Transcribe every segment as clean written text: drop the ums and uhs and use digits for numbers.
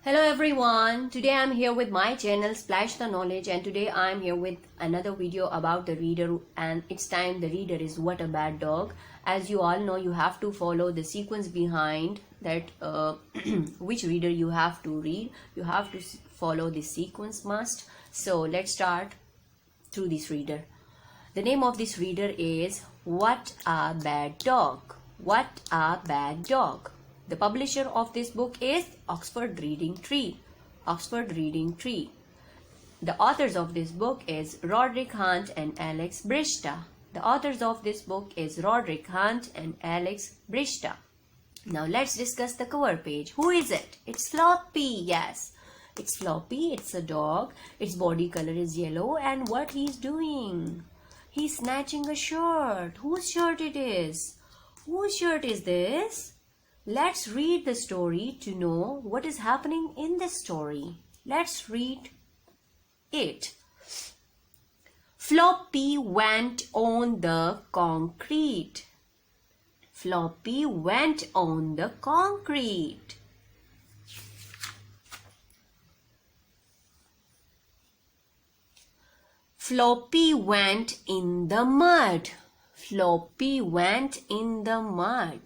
Hello everyone, today I'm here with my channel Splash the Knowledge, and today I'm here with another video about the reader, and it's time the reader is What a Bad Dog. As you all know, you have to follow the sequence behind that which reader you have to read. You have to follow this sequence must. So let's start through this reader. The name of this reader is What a Bad Dog. What a Bad Dog. The publisher of this book is Oxford Reading Tree. Oxford Reading Tree. The authors of this book is Roderick Hunt and Alex Brista. The authors of this book is Roderick Hunt and Alex Brista. Now let's discuss the cover page. Who is it? It's Floppy. Yes, it's Floppy. It's a dog. Its body color is yellow, and what he's doing? He's snatching a shirt. Whose shirt it is? Whose shirt is this? Let's read the story to know what is happening in the story. Let's read it. Floppy went on the concrete. Floppy went on the concrete. Floppy went in the mud. Floppy went in the mud.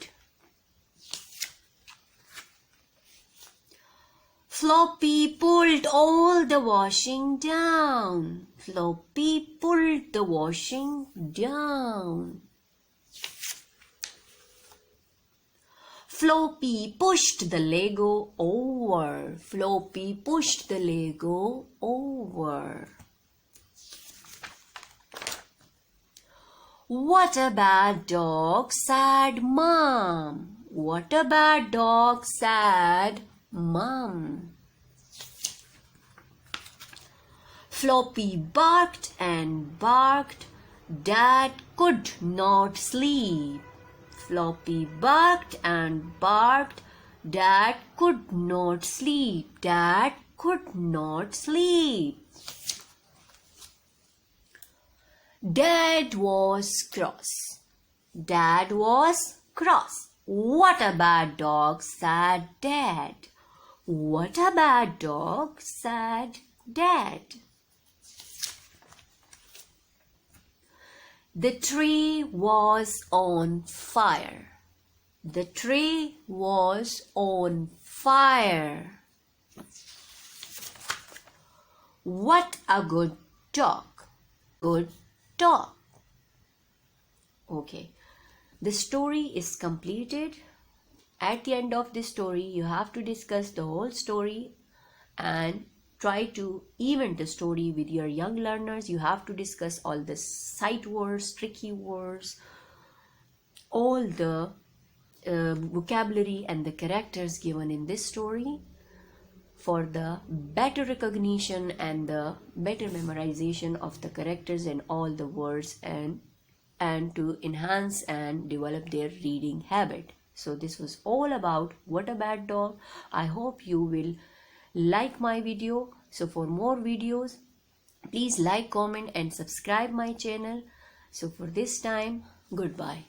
Floppy pulled all the washing down. Floppy pulled the washing down. Floppy pushed the Lego over. Floppy pushed the Lego over. What a bad dog, said Mom. What a bad dog, said Mom. Floppy barked and barked. Dad could not sleep. Floppy barked and barked. Dad could not sleep. Dad could not sleep. Dad was cross. Dad was cross. What a bad dog, said Dad. What a bad dog, said Dad. The tree was on fire. The tree was on fire. What a good dog. Good dog. Okay. The story is completed. At the end of this story, you have to discuss the whole story and try to event the story with your young learners. You have to discuss all the sight words, tricky words, all the vocabulary and the characters given in this story for the better recognition and the better memorization of the characters and all the words, and to enhance and develop their reading habit. So this was all about What a Bad Dog. I hope you will like my video. So for more videos, please like, comment and subscribe my channel. So for this time, goodbye.